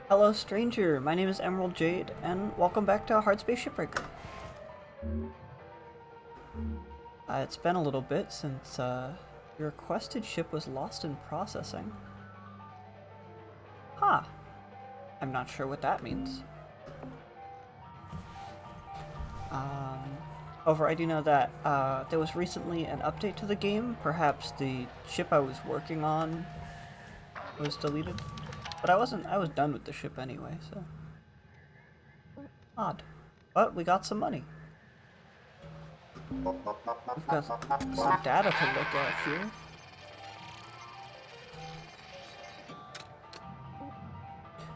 Hello stranger, my name is Emerald Jade, and welcome back to Hardspace Shipbreaker. It's been a little bit since your requested ship was lost in processing. Huh. I'm not sure what that means. However, I do know that there was recently an update to the game. Perhaps the ship I was working on was deleted. But I was done with the ship anyway, so. Odd. But we got some money. We've got some data to look at here.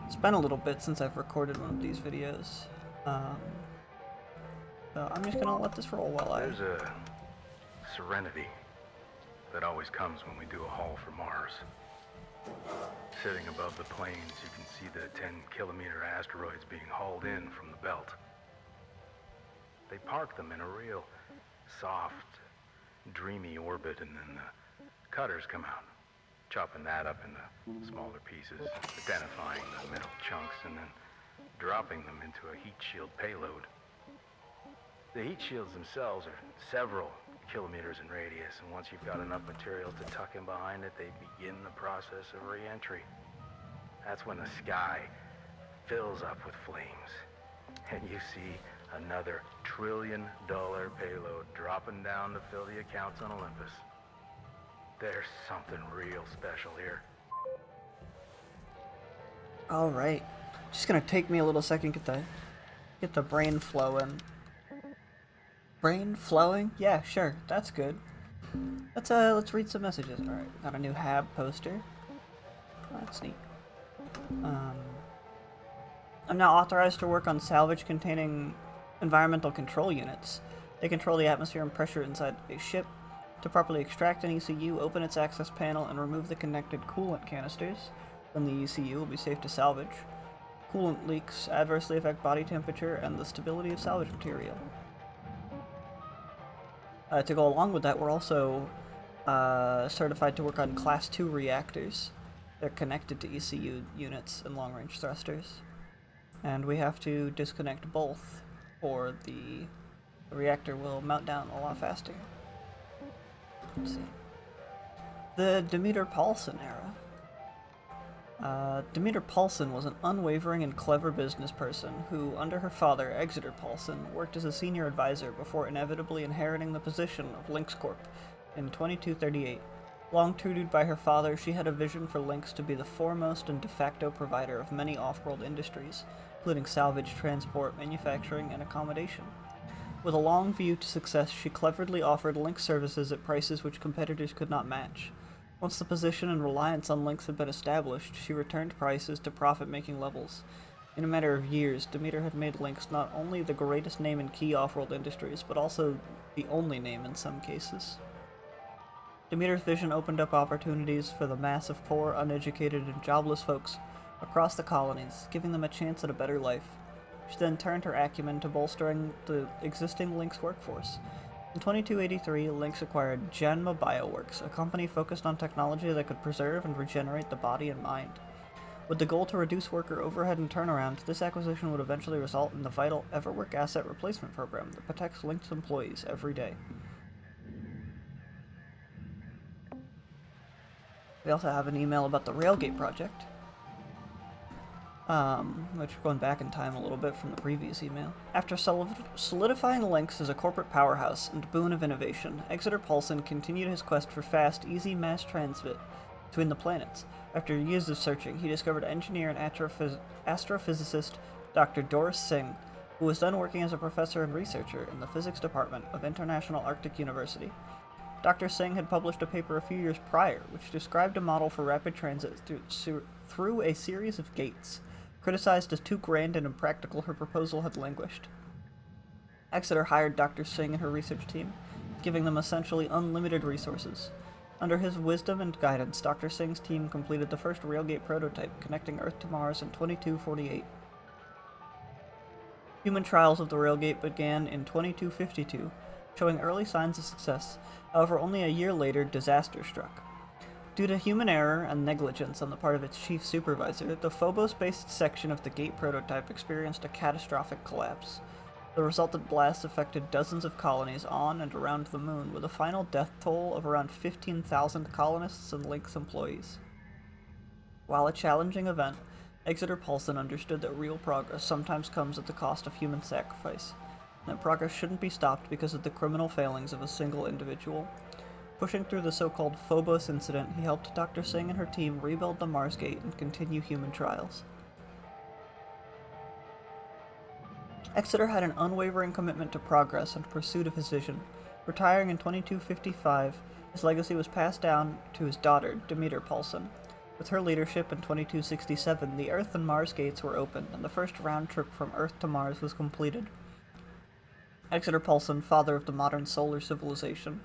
It's been a little bit since I've recorded one of these videos. So I'm just gonna let this roll while There's a serenity that always comes when we do a haul for Mars. Sitting above the plains, you can see the 10-kilometer asteroids being hauled in from the belt. They park them in a real soft, dreamy orbit, and then the cutters come out, chopping that up into smaller pieces, identifying the metal chunks, and then dropping them into a heat shield payload. The heat shields themselves are several kilometers in radius, and once you've got enough materials to tuck in behind it, they begin the process of re-entry. That's when the sky fills up with flames, and you see another trillion-dollar payload dropping down to fill the accounts on Olympus. There's something real special here. Alright. Just gonna take me a little second, get the brain flowing. Brain flowing? Yeah, sure, that's good. Let's read some messages. Alright, got a new HAB poster. Oh, that's neat. I'm now authorized to work on salvage containing environmental control units. They control the atmosphere and pressure inside a ship. To properly extract an ECU, open its access panel and remove the connected coolant canisters. Then the ECU will be safe to salvage. Coolant leaks adversely affect body temperature and the stability of salvage material. To go along with that, we're also certified to work on Class 2 reactors. They're connected to ECU units and long-range thrusters. And we have to disconnect both, or the reactor will melt down a lot faster. Let's see. The Demeter Paulson era. Demeter Paulson was an unwavering and clever business person who, under her father, Exeter Paulson, worked as a senior advisor before inevitably inheriting the position of Lynx Corp in 2238. Long tutored by her father, she had a vision for Lynx to be the foremost and de facto provider of many off-world industries, including salvage, transport, manufacturing, and accommodation. With a long view to success, she cleverly offered Lynx services at prices which competitors could not match. Once the position and reliance on Lynx had been established, she returned prices to profit-making levels. In a matter of years, Demeter had made Lynx not only the greatest name in key off-world industries, but also the only name in some cases. Demeter's vision opened up opportunities for the mass of poor, uneducated, and jobless folks across the colonies, giving them a chance at a better life. She then turned her acumen to bolstering the existing Lynx workforce. In 2283, Lynx acquired Genma Bioworks, a company focused on technology that could preserve and regenerate the body and mind. With the goal to reduce worker overhead and turnaround, this acquisition would eventually result in the vital Everwork Asset Replacement Program that protects Lynx employees every day. We also have an email about the Railgate project, which we're going back in time a little bit from the previous email. After solidifying Lynx as a corporate powerhouse and boon of innovation, Exeter Paulson continued his quest for fast, easy mass transit between the planets. After years of searching, he discovered engineer and astrophysicist Dr. Doris Singh, who was then working as a professor and researcher in the physics department of International Arctic University. Dr. Singh had published a paper a few years prior, which described a model for rapid transit through a series of gates. Criticized as too grand and impractical, her proposal had languished. Exeter hired Dr. Singh and her research team, giving them essentially unlimited resources. Under his wisdom and guidance, Dr. Singh's team completed the first Railgate prototype, connecting Earth to Mars in 2248. Human trials of the Railgate began in 2252, showing early signs of success. However, only a year later, disaster struck. Due to human error and negligence on the part of its chief supervisor, the Phobos-based section of the Gate prototype experienced a catastrophic collapse. The resultant blast affected dozens of colonies on and around the moon, with a final death toll of around 15,000 colonists and Lynx employees. While a challenging event, Exeter Paulson understood that real progress sometimes comes at the cost of human sacrifice, and that progress shouldn't be stopped because of the criminal failings of a single individual. Pushing through the so-called Phobos incident, he helped Dr. Singh and her team rebuild the Mars Gate and continue human trials. Exeter had an unwavering commitment to progress and pursuit of his vision. Retiring in 2255, his legacy was passed down to his daughter, Demeter Paulson. With her leadership in 2267, the Earth and Mars gates were opened, and the first round trip from Earth to Mars was completed. Exeter Paulson, father of the modern solar civilization,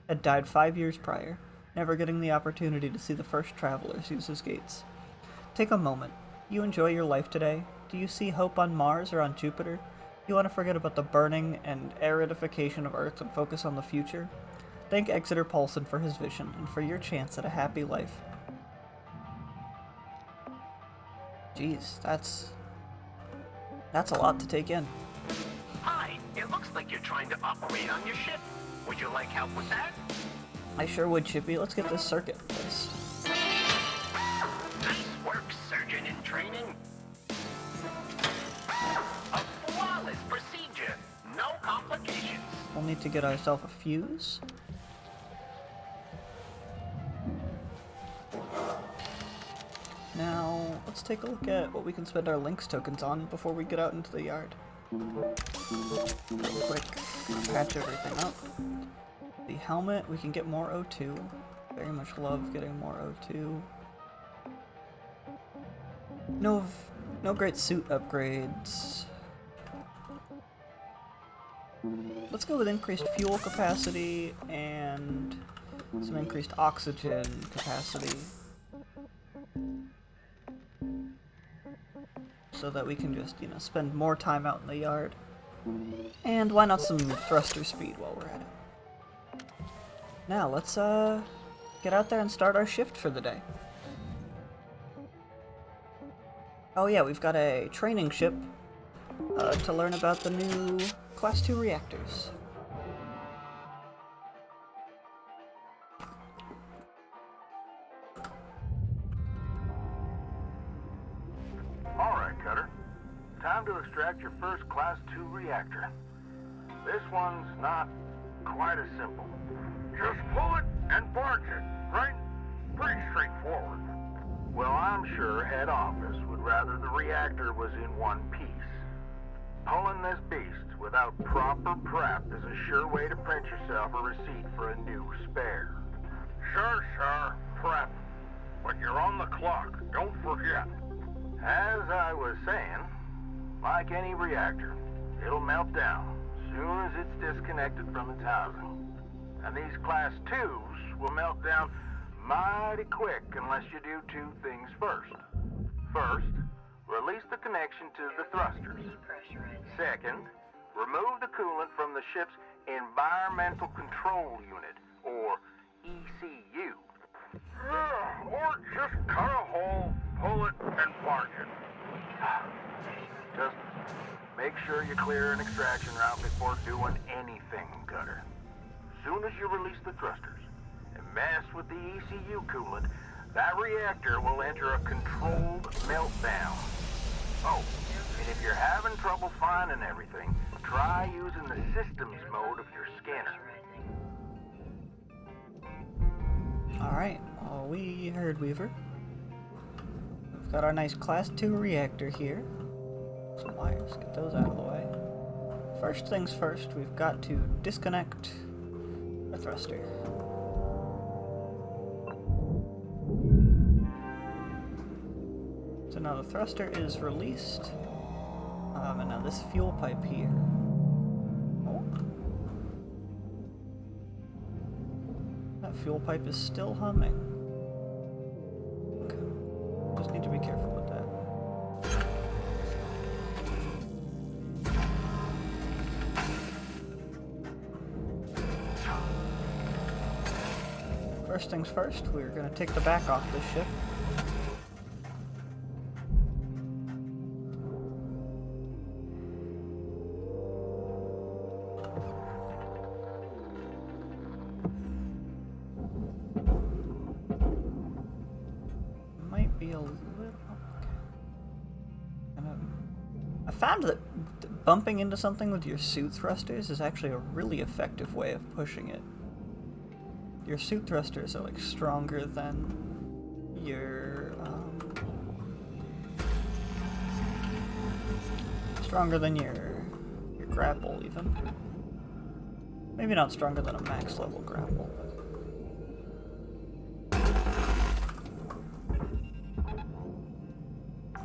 had died 5 years prior, never getting the opportunity to see the first travelers use his gates. Take a moment. You enjoy your life today? Do you see hope on Mars or on Jupiter? You want to forget about the burning and aridification of Earth and focus on the future? Thank Exeter Paulson for his vision and for your chance at a happy life. Jeez, that's a lot to take in. Hi, it looks like you're trying to upgrade on your ship. Would you like help with that? I sure would, Chippy. Let's get this circuit in place. Nice work, surgeon in training. A flawless procedure. No complications. We'll need to get ourselves a fuse. Now, let's take a look at what we can spend our Lynx tokens on before we get out into the yard. Real quick, patch everything up. The helmet, we can get more O2. Very much love getting more O2. No great suit upgrades. Let's go with increased fuel capacity and some increased oxygen capacity, so that we can just, spend more time out in the yard. And why not some thruster speed while we're at it? Now, let's get out there and start our shift for the day. Oh yeah, we've got a training ship to learn about the new Class 2 reactors. Alright, Cutter. Time to extract your first Class 2 reactor. This one's not quite as simple. Just pull it and barge it, right? Pretty straightforward. Well, I'm sure head office would rather the reactor was in one piece. Pulling this beast without proper prep is a sure way to print yourself a receipt for a new spare. Sure, prep. But you're on the clock, don't forget. As I was saying, like any reactor, it'll melt down as soon as it's disconnected from its housing. And these Class 2s will melt down mighty quick unless you do two things first. First, release the connection to the thrusters. Second, remove the coolant from the ship's Environmental Control Unit, or ECU. Or just cut a hole, pull it, and barge it. Just make sure you clear an extraction route before doing anything, Cutter. Soon as you release the thrusters and mess with the ECU coolant, that reactor will enter a controlled meltdown. Oh, and if you're having trouble finding everything, try using the systems mode of your scanner. Alright, well, we heard Weaver. We've got our nice Class 2 reactor here. Some wires, get those out of the way. First things first, we've got to disconnect the thruster. So now the thruster is released. And now this fuel pipe here. Oh. That fuel pipe is still humming. Okay. Just need to be careful with that. first things first, we're gonna take the back off this ship. Might be a little... I found that bumping into something with your suit thrusters is actually a really effective way of pushing it. Your suit thrusters are like stronger than your grapple even. Maybe not stronger than a max level grapple, but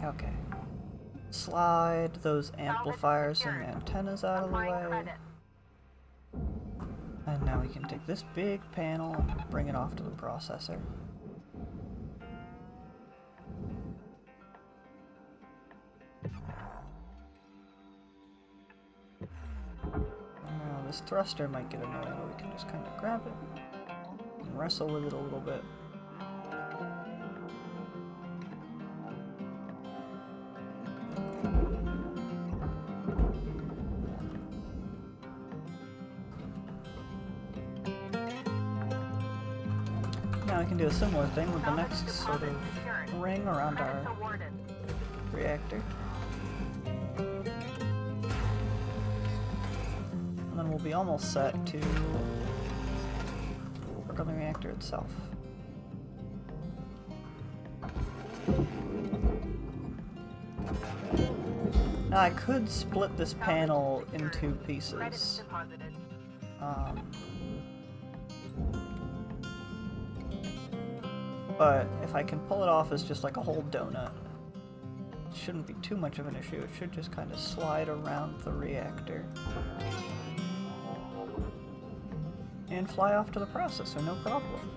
okay. Slide those amplifiers and antennas out of the way. And now we can take this big panel and bring it off to the processor. Now this thruster might get annoying, but we can just kind of grab it and wrestle with it a little bit. Now we can do a similar thing with the next sort of ring around our reactor. And then we'll be almost set to work on the reactor itself. Now I could split this panel in two pieces. But if I can pull it off as just like a whole donut, it shouldn't be too much of an issue. It should just kind of slide around the reactor and fly off to the processor, no problem.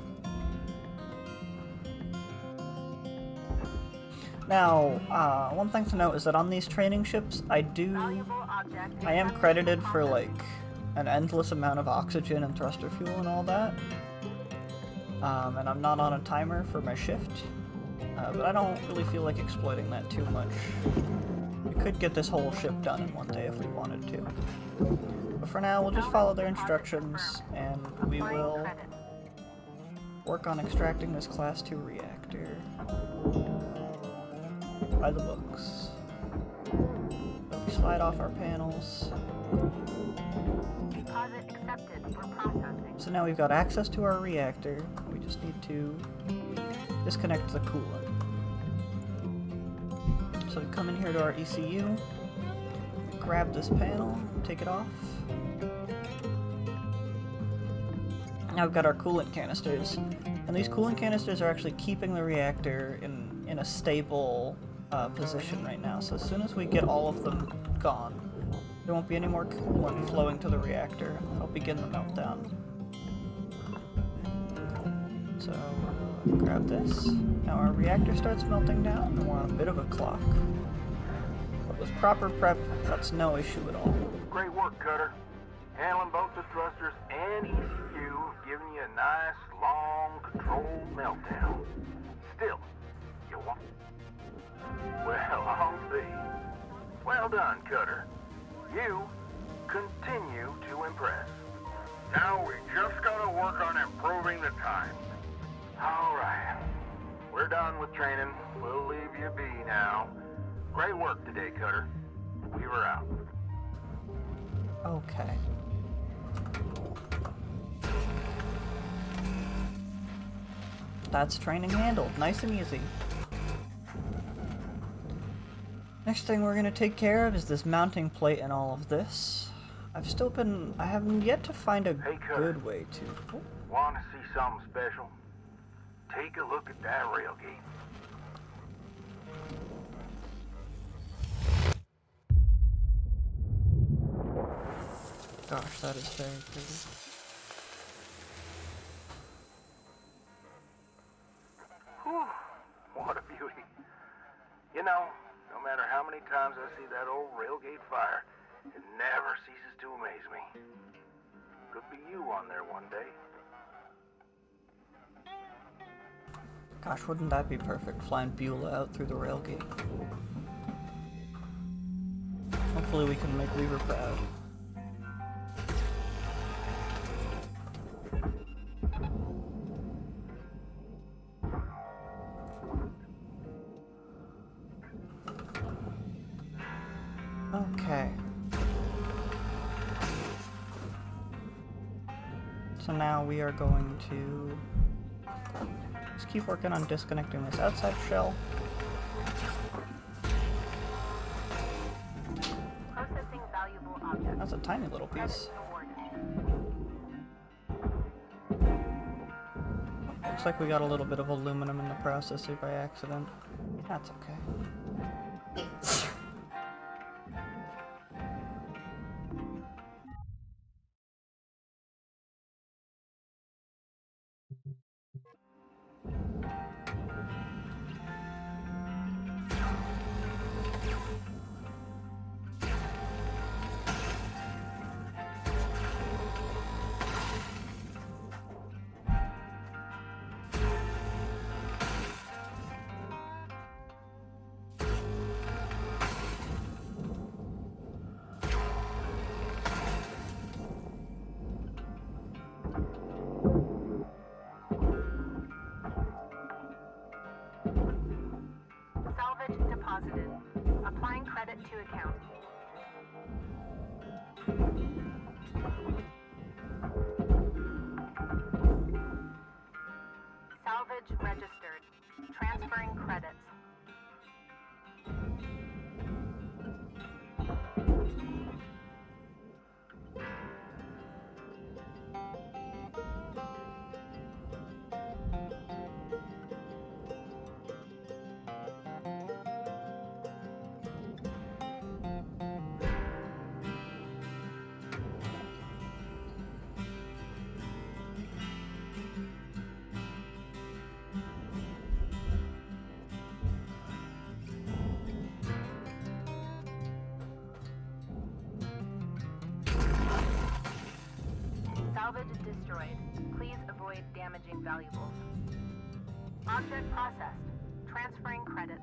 Now, one thing to note is that on these training ships, I am credited for like an endless amount of oxygen and thruster fuel and all that. And I'm not on a timer for my shift, but I don't really feel like exploiting that too much. We could get this whole ship done in one day if we wanted to. But for now, we'll just follow their instructions, and we will work on extracting this Class 2 reactor by the books. So we slide off our panels. Deposit accepted for processing. So now we've got access to our reactor. We just need to disconnect the coolant. So we come in here to our ECU, grab this panel, take it off. Now we've got our coolant canisters. And these coolant canisters are actually keeping the reactor in a stable position right now. So as soon as we get all of them gone, there won't be any more coolant flowing to the reactor. That'll begin the meltdown. So, grab this. Now our reactor starts melting down, and we're on a bit of a clock. But with proper prep, that's no issue at all. Great work, Cutter. Handling both the thrusters and ECU, giving you a nice, long, controlled meltdown. Still, you want... Well, I'll see. Well done, Cutter. You continue to impress. Now we just gotta work on improving the time. All right. We're done with training. We'll leave you be now. Great work today, Cutter. Weaver out. Okay. That's training handled. Nice and easy. Next thing we're gonna take care of is this mounting plate and all of this. I haven't yet to find a good way to... Oh. Want to see something special? Take a look at that railgate. Gosh, that is very pretty. Whew, what a beauty. You know, no matter how many times I see that old railgate fire, it never ceases to amaze me. Could be you on there one day. Gosh, wouldn't that be perfect, flying Beulah out through the Railgate. Hopefully we can make Weaver proud. Okay. So now we are going to just keep working on disconnecting this outside shell. Processing valuable objects. That's a tiny little piece. Looks like we got a little bit of aluminum in the processor by accident. That's okay. Salvage deposited. Applying credit to account. Salvage registered. Transferring credits. Salvage destroyed. Please avoid damaging valuables. Object processed. Transferring credits.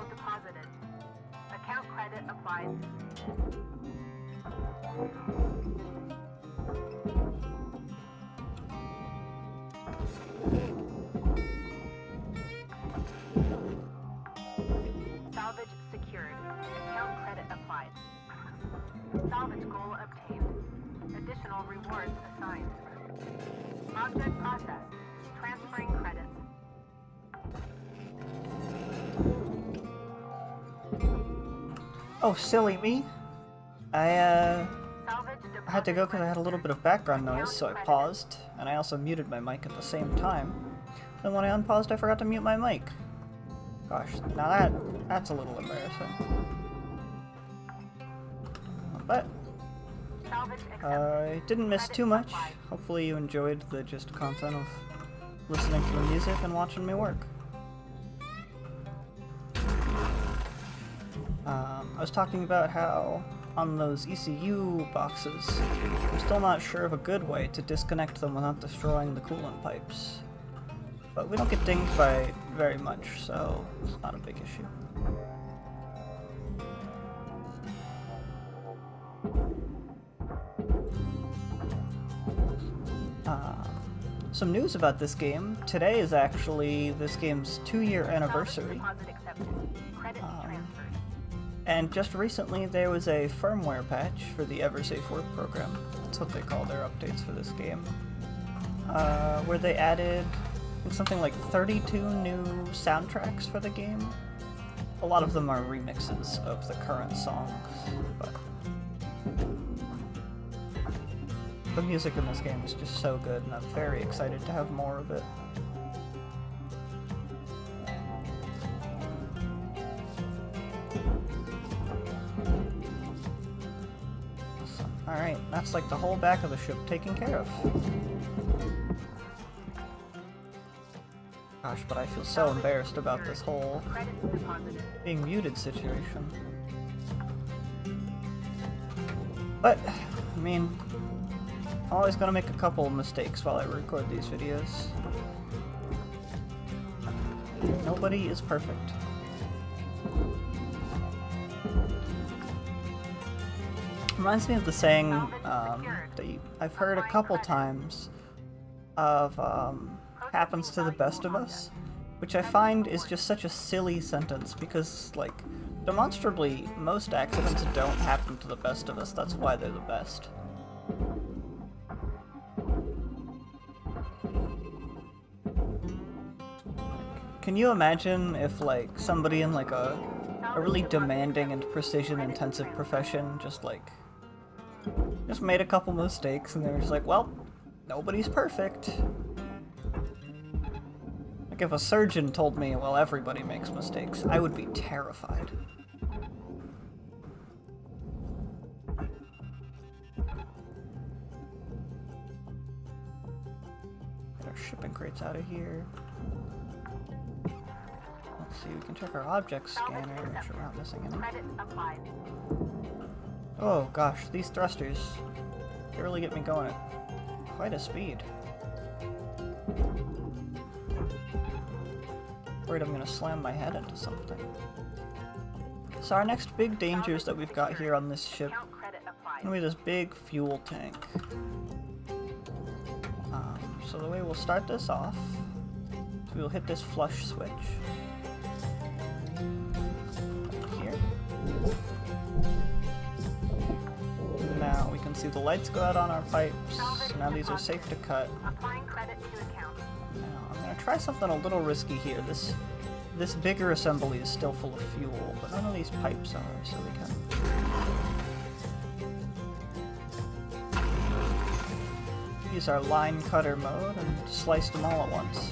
Deposited. Account credit applied. Salvage secured. Account credit applied. Salvage goal obtained. Additional rewards assigned. Object processed. Transferring credits. Oh, silly me. I had to go because I had a little bit of background noise, so I paused, and I also muted my mic at the same time. Then when I unpaused, I forgot to mute my mic. Gosh, now that's a little embarrassing. But I didn't miss too much. Hopefully you enjoyed the just content of listening to the music and watching me work. I was talking about how on those ECU boxes, I'm still not sure of a good way to disconnect them without destroying the coolant pipes. But we don't get dinged by it very much, so it's not a big issue. Some news about this game. Today is actually this game's 2-year anniversary. And just recently there was a firmware patch for the EverSafe Work program. That's what they call their updates for this game. Where they added something like 32 new soundtracks for the game. A lot of them are remixes of the current songs, but the music in this game is just so good, and I'm very excited to have more of it. Alright, that's like the whole back of the ship taken care of. Gosh, but I feel so embarrassed about this whole being muted situation. But, I mean, I'm always gonna make a couple mistakes while I record these videos. Nobody is perfect. Reminds me of the saying that I've heard a couple times of happens to the best of us, which I find is just such a silly sentence because, like, demonstrably most accidents don't happen to the best of us. That's why they're the best. Can you imagine if, like, somebody in, like, a really demanding and precision-intensive profession just made a couple mistakes and they were just like, well, nobody's perfect. Like, if a surgeon told me, well, everybody makes mistakes, I would be terrified. Get our shipping crates out of here. Let's see, we can check our object scanner, make sure we're not missing any. Oh gosh, these thrusters, they really get me going at quite a speed. Worried I'm gonna slam my head into something. So our next big dangers that we've got here on this ship is gonna be this big fuel tank. So the way we'll start this off, is we'll hit this flush switch. Here. Now we can see the lights go out on our pipes. Now these are safe to cut. Now I'm gonna try something a little risky here. This bigger assembly is still full of fuel, but none of these pipes are, so we can use our line cutter mode and slice them all at once.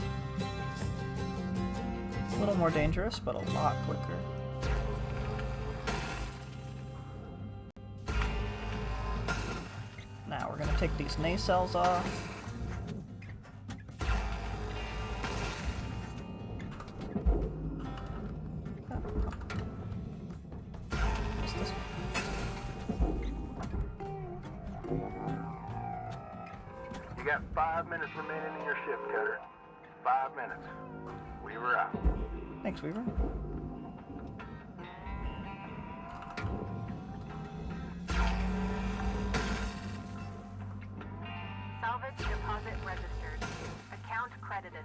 A little more dangerous, but a lot quicker. Now we're gonna take these nacelles off. What's this one? You got 5 minutes remaining in your shift, Cutter. 5 minutes. Weaver out. Thanks, Weaver. Salvage deposit registered. Account credited.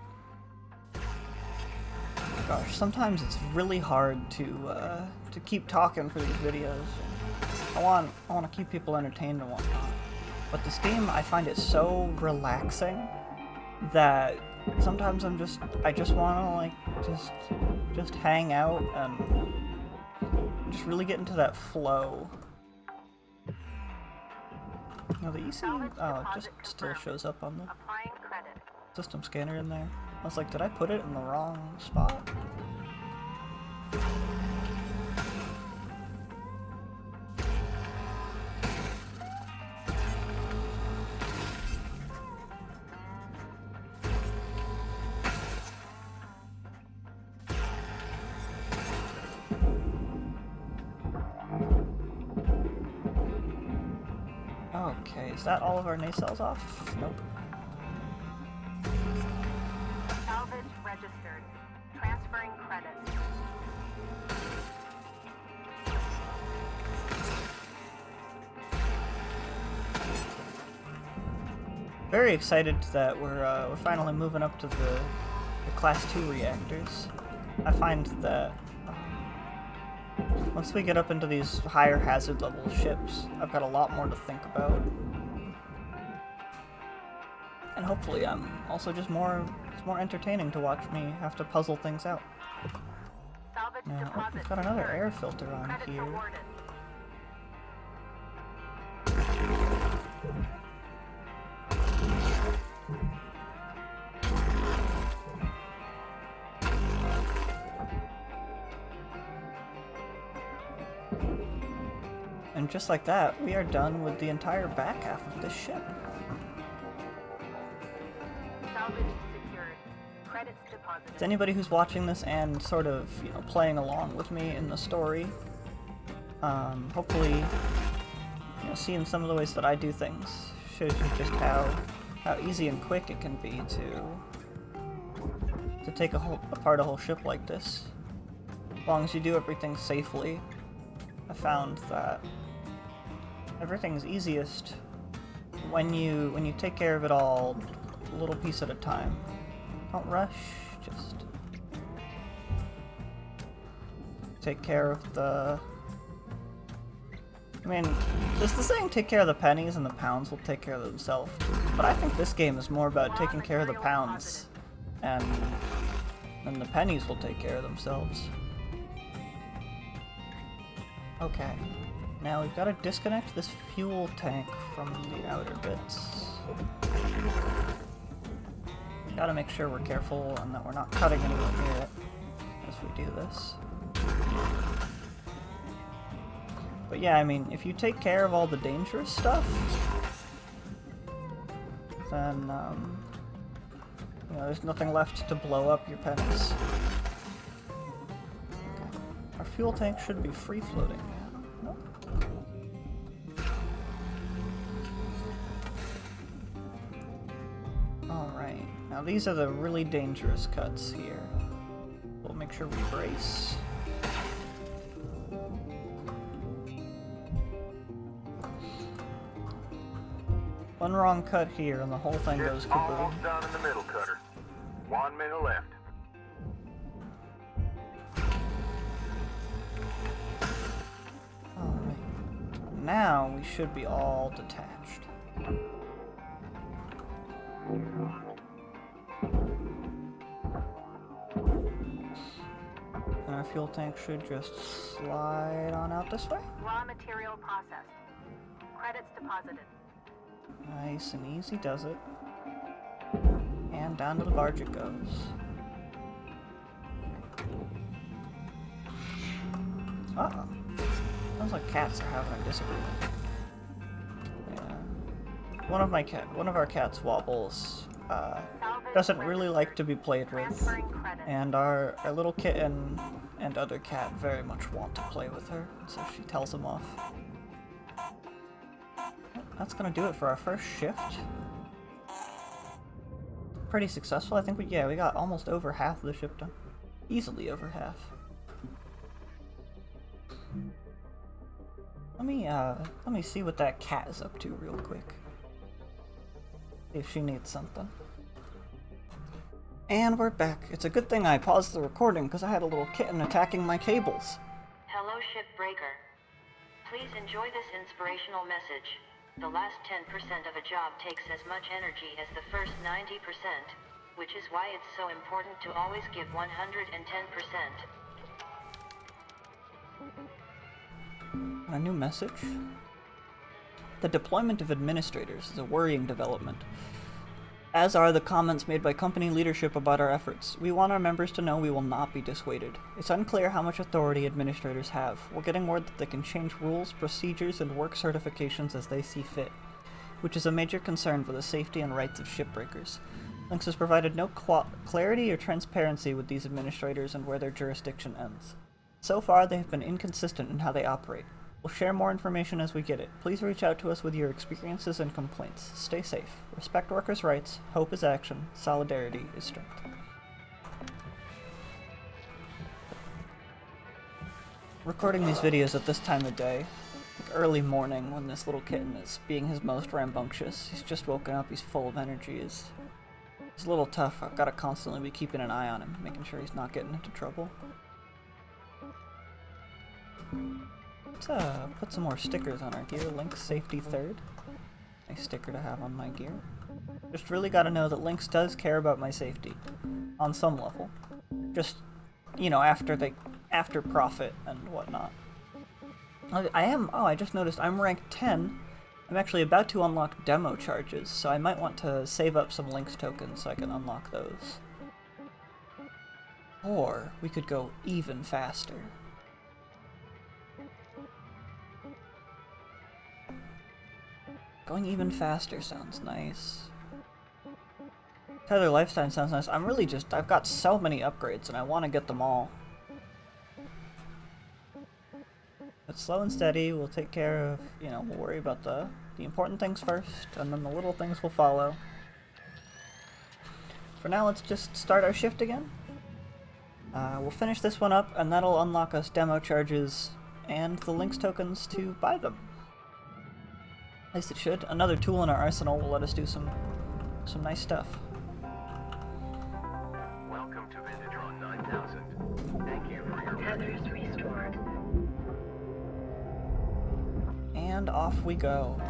Gosh, sometimes it's really hard to keep talking for these videos. I want to keep people entertained and whatnot. But this game, I find it so relaxing that sometimes I just want to like just hang out and just really get into that flow. No, the ECU, oh, it just still shows up on the system scanner in there. I was like, did I put it in the wrong spot? Okay, is that all of our nacelles off? Nope. Salvage registered. Transferring credits. Very excited that we're finally moving up to the Class 2 reactors. I find that once we get up into these higher hazard level ships, I've got a lot more to think about. And hopefully I'm also just it's more entertaining to watch me have to puzzle things out. Salvage Now, deposit we've got another secured. air filter on Credits here. awarded. And just like that, we are done with the entire back half of this ship. Salvage secured. Credits deposited. To anybody who's watching this and sort of, playing along with me in the story, hopefully, seeing some of the ways that I do things shows you just how easy and quick it can be to take apart a whole ship like this. As long as you do everything safely. I found that everything's easiest when you take care of it all a little piece at a time. Don't rush, just take care of the... I mean, there's the saying, take care of the pennies and the pounds will take care of themselves. But I think this game is more about taking care of the pounds, and then the pennies will take care of themselves. Okay, now we've got to disconnect this fuel tank from the outer bits. Gotta make sure we're careful and that we're not cutting anywhere near it as we do this. But yeah, I mean, if you take care of all the dangerous stuff, then, there's nothing left to blow up your pennies. Okay. Our fuel tank should be free-floating now. Nope. Alright, now these are the really dangerous cuts here. We'll make sure we brace. One wrong cut here and the whole thing goes Ship's kaboom. almost done in the middle, Cutter. 1 minute left. Alright. Now we should be all detached. And our fuel tank should just slide on out this way. Raw material processed. Credits deposited. Nice and easy does it. And down to the barge it goes. Uh-oh. Sounds like cats are having a disagreement. Yeah. One of our cats, Wobbles, doesn't really like to be played with. Transferring credits. And our little kitten and other cat very much want to play with her, so she tells them off. That's gonna do it for our first shift. Pretty successful. I think we got almost over half of the ship done. Easily over half. Let me see what that cat is up to real quick. See if she needs something. And we're back. It's a good thing I paused the recording because I had a little kitten attacking my cables. Hello, Shipbreaker. Please enjoy this inspirational message. The last 10% of a job takes as much energy as the first 90%, which is why it's so important to always give 110%. A new message? The deployment of administrators is a worrying development, as are the comments made by company leadership about our efforts. We want our members to know we will not be dissuaded. It's unclear how much authority administrators have. We're getting word that they can change rules, procedures, and work certifications as they see fit, which is a major concern for the safety and rights of shipbreakers. Lynx has provided no clarity or transparency with these administrators and where their jurisdiction ends. So far, they have been inconsistent in how they operate. We'll share more information as we get it. Please reach out to us with your experiences and complaints. Stay safe. Respect workers' rights. Hope is action. Solidarity is strength. Recording these videos at this time of day, like early morning when this little kitten is being his most rambunctious. He's just woken up, he's full of energy. It's a little tough. I've got to constantly be keeping an eye on him, making sure he's not getting into trouble. Let's put some more stickers on our gear. Link's safety third. Nice sticker to have on my gear. Just really gotta know that Lynx does care about my safety. On some level. Just, you know, after profit and whatnot. I just noticed I'm ranked 10. I'm actually about to unlock demo charges, so I might want to save up some Lynx tokens so I can unlock those. Or we could go even faster. Going even faster sounds nice. Tether Lifetime sounds nice. I've got so many upgrades and I want to get them all. But slow and steady, we'll take care of, we'll worry about the important things first, and then the little things will follow. For now, let's just start our shift again. We'll finish this one up, and that'll unlock us demo charges and the Lynx tokens to buy them. At least it should. Another tool in our arsenal will let us do some nice stuff. Welcome to Vintatron 9000. Thank you for your Tethers restored. And off we go.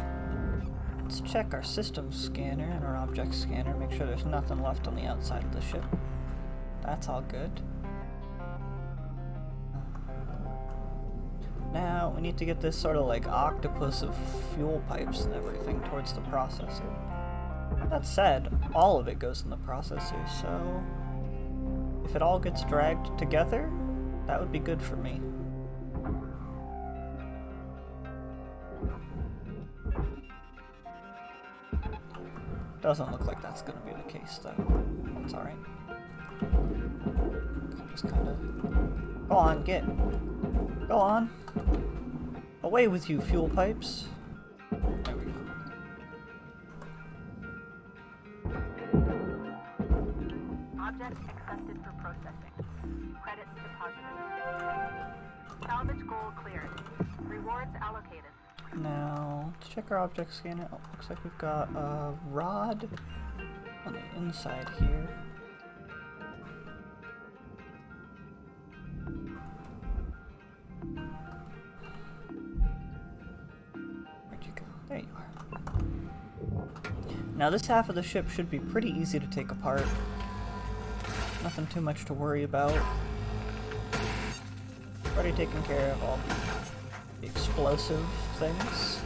Let's check our system scanner and our object scanner, make sure there's nothing left on the outside of the ship. That's all good. Now we need to get this sort of like octopus of fuel pipes and everything towards the processor. That said, all of it goes in the processor, so if it all gets dragged together, that would be good for me. Doesn't look like that's gonna be the case though. That's alright. Just kinda... Go on, Go on! Away with you, fuel pipes! There we go. Object accepted for processing. Credits deposited. Salvage goal cleared. Rewards allocated. Now, let's check our object scanner. Oh, looks like we've got a rod on the inside here. Where'd you go? There you are. Now, this half of the ship should be pretty easy to take apart. Nothing too much to worry about. Already taken care of all the explosive things.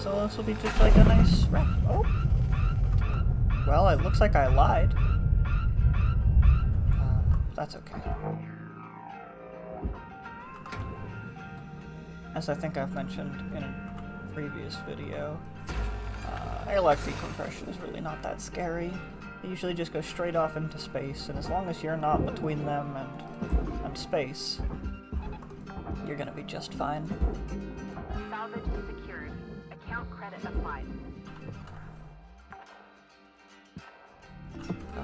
So this will be just like a nice wrap. Oh! Well, it looks like I lied. That's okay. As I think I've mentioned in a previous video, airlock decompression is really not that scary. They usually just go straight off into space, and as long as you're not between them and space, you're gonna be just fine. Salvage secured. Account credit applied.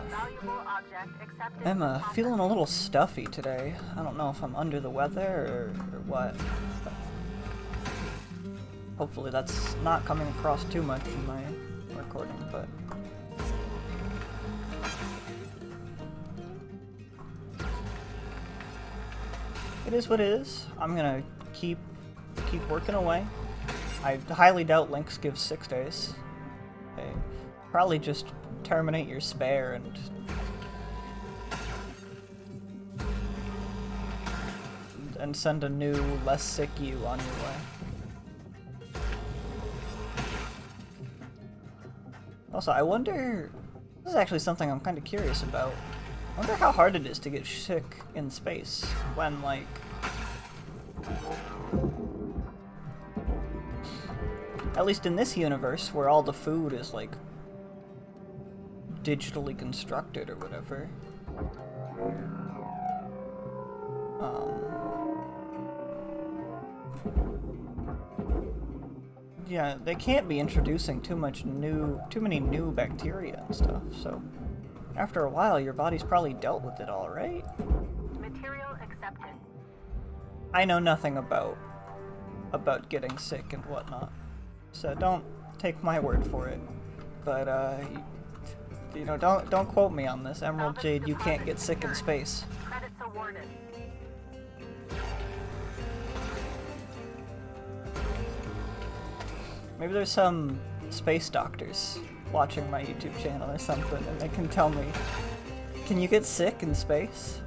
Valuable object accepted. I'm feeling a little stuffy today. I don't know if I'm under the weather or what. But hopefully that's not coming across too much in my recording, but... It is what it is. I'm gonna keep working away. I highly doubt Lynx gives 6 days. Okay. Probably just terminate your spare and send a new, less sick you on your way. Also, I wonder... This is actually something I'm kind of curious about. I wonder how hard it is to get sick in space when, like... At least in this universe, where all the food is, like, digitally constructed or whatever. Yeah, they can't be introducing too many new bacteria and stuff, so after a while your body's probably dealt with it all, right? Material accepted. I know nothing about getting sick and whatnot, so don't take my word for it. But you know, don't quote me on this, Emerald Jade. You can't get sick in space. Credits awarded. Maybe there's some space doctors watching my YouTube channel or something, and they can tell me, can you get sick in space?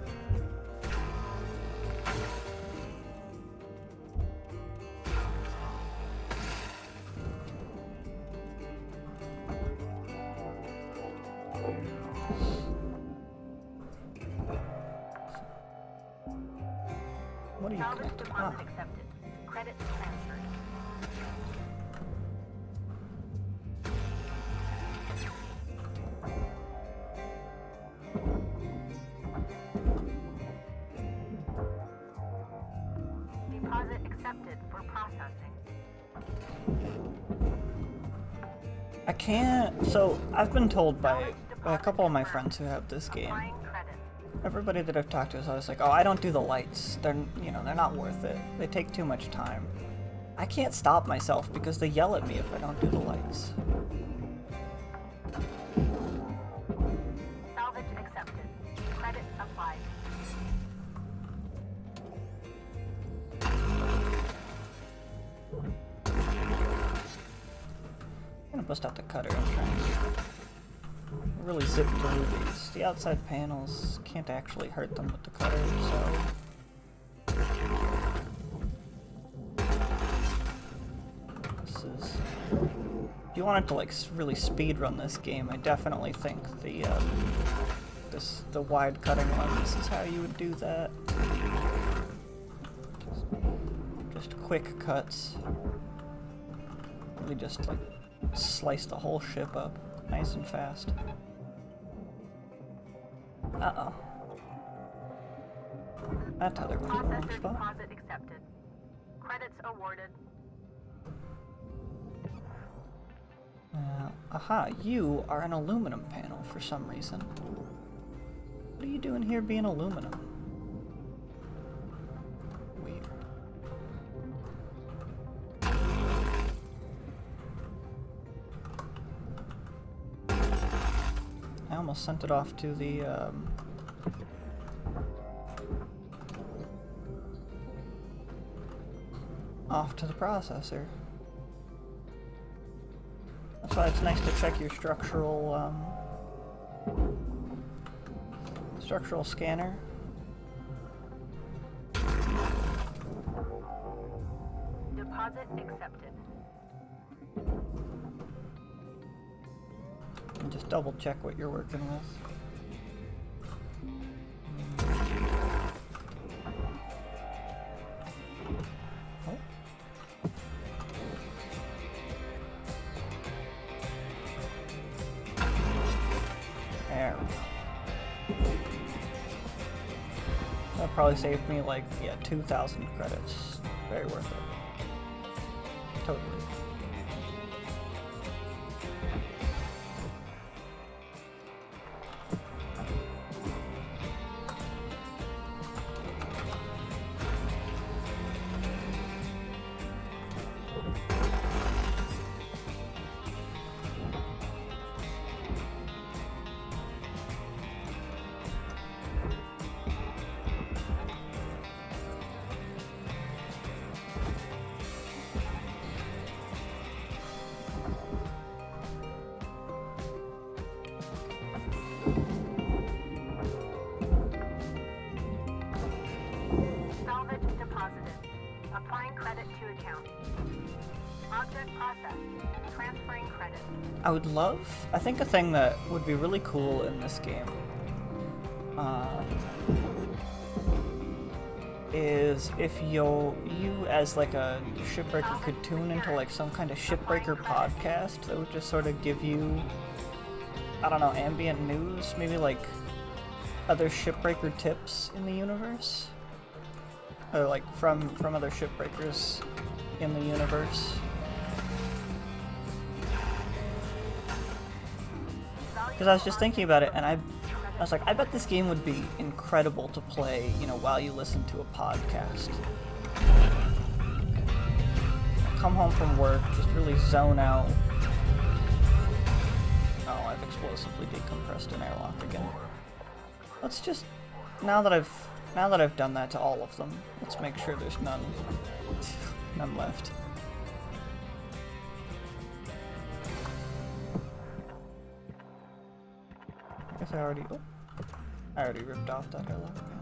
What are you Salvage connected? deposit Ah. accepted. Credits transferred. Deposit accepted for processing. I can't. So I've been told by a couple of my friends who have this game. Applying credit. Everybody that I've talked to is always like, "Oh, I don't do the lights. They're they're not worth it. They take too much time." I can't stop myself because they yell at me if I don't do the lights. Salvage accepted. Credit applied. I'm gonna bust out the cutter and try and really zip through these. The outside panels can't actually hurt them with the cutter, so this is. If you wanted to like really speed run this game, I definitely think the wide cutting lens is how you would do that. Just quick cuts. Really just like slice the whole ship up nice and fast. Uh-oh. That tether was in the wrong Processor spot. deposit accepted. Credits awarded. Aha, you are an aluminum panel for some reason. What are you doing here being aluminum? Weird. I almost sent it off to the, off to the processor. That's why it's nice to check your structural scanner. Deposit accepted. And just double check what you're working with. Oh. There we go. That probably saved me like, yeah, 2,000 credits. Very worth it. Totally. Salvage deposited. Applying credit to account. Object processed. Transferring credit. I think a thing that would be really cool in this game is if you as like a shipbreaker could tune into like some kind of shipbreaker podcast that would just sort of give you, I don't know, ambient news, maybe like other shipbreaker tips in the universe. or like from other shipbreakers in the universe. Because I was just thinking about it, and I was like, I bet this game would be incredible to play, you know, while you listen to a podcast. Come home from work, just really zone out. Oh, I've explosively decompressed an airlock again. Let's just, now that I've done that to all of them, let's make sure there's none left. I guess I already ripped off that airlock again.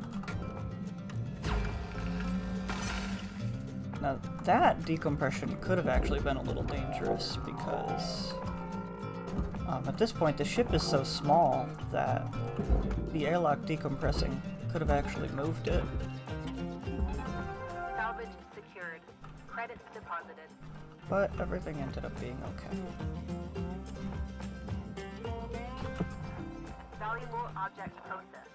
Now that decompression could have actually been a little dangerous because at this point the ship is so small that the airlock decompressing could have actually moved it. Salvage secured. Credits deposited. But everything ended up being okay. Valuable object processed.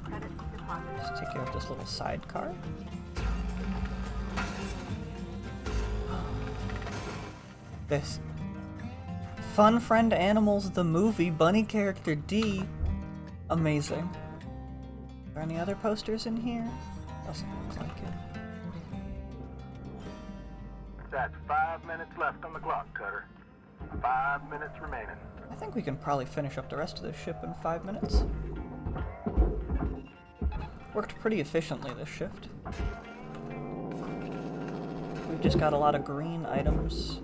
Credits deposited. Let's take care of this little sidecar. This Fun Friend Animals the movie bunny character D. Amazing. Are there any other posters in here? Doesn't look like it. That's 5 minutes left on the clock, Cutter. 5 minutes remaining. I think we can probably finish up the rest of this ship in 5 minutes. Worked pretty efficiently this shift. We've just got a lot of green items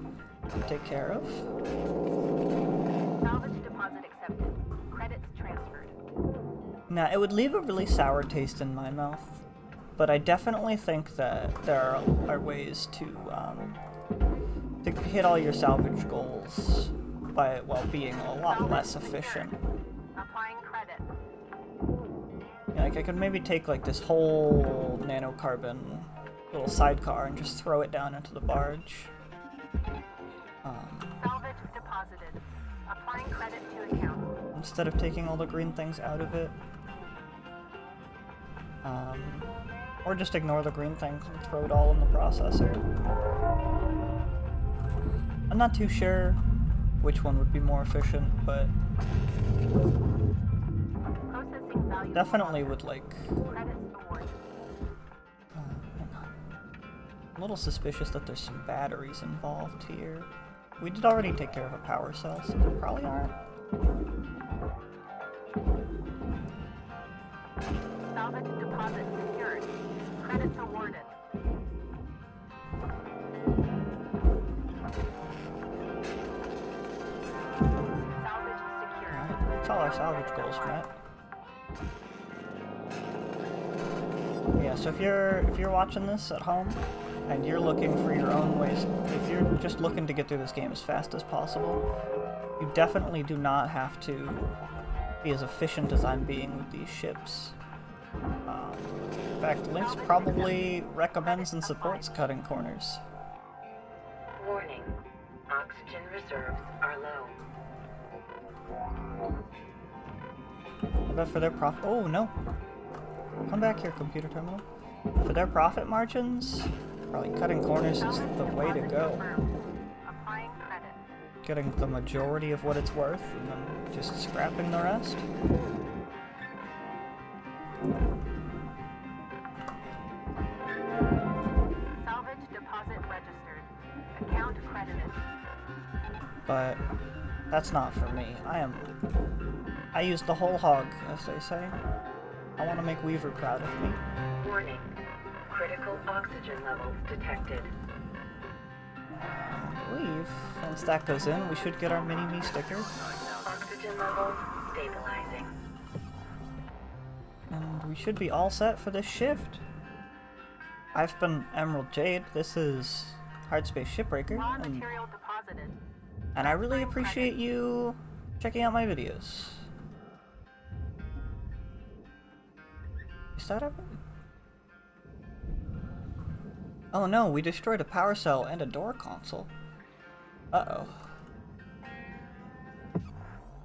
to take care of. Salvage deposit accepted. Credits transferred. Now, it would leave a really sour taste in my mouth, but I definitely think that there are ways to hit all your salvage goals by, well, being a lot less efficient. Applying credit. Yeah, like I could maybe take like this whole nanocarbon little sidecar and just throw it down into the barge. Salvage deposited. Applying credit to account. Instead of taking all the green things out of it. Or just ignore the green things and throw it all in the processor. I'm not too sure which one would be more efficient, but Processing value. definitely would like... Credits awarded. hang on. I'm a little suspicious that there's some batteries involved here. We did already take care of a power cell, so there probably aren't. Salvage deposit secured. Credits awarded. Salvage secured. Alright, that's all our salvage goals met. Yeah, so if you're watching this at home and you're looking for your own ways, if you're just looking to get through this game as fast as possible, you definitely do not have to be as efficient as I'm being with these ships. In fact, Lynx probably recommends and supports cutting corners. Warning. Oxygen reserves are low. I bet for their profit. Oh no! Come back here, computer terminal. For their profit margins, probably cutting corners is the way to go. Applying credit. Getting the majority of what it's worth and then just scrapping the rest. Salvage deposit registered. Account credited. But that's not for me. I use the whole hog, as they say. I want to make Weaver proud of me. Warning. Critical oxygen levels detected. I believe once that goes in, we should get our mini-me sticker. Oxygen levels stabilizing. And we should be all set for this shift. I've been Emerald Jade. This is Hardspace Shipbreaker. Raw material deposited. And I really appreciate you checking out my videos. Is that up? Oh no, we destroyed a power cell and a door console. Uh-oh.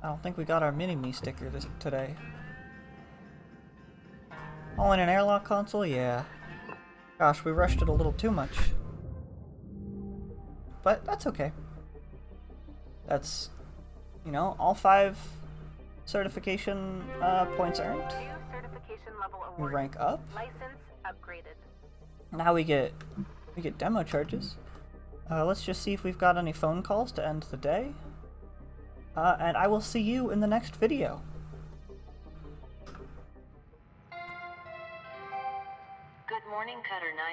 I don't think we got our mini-me sticker today. Oh, and an airlock console? Yeah. Gosh, we rushed it a little too much. But that's okay. That's, you know, all 5 certification points earned. New certification level We awarded. rank up. License upgraded. Now we get demo charges. Let's just see if we've got any phone calls to end the day. And I will see you in the next video. Good morning, Cutter 9.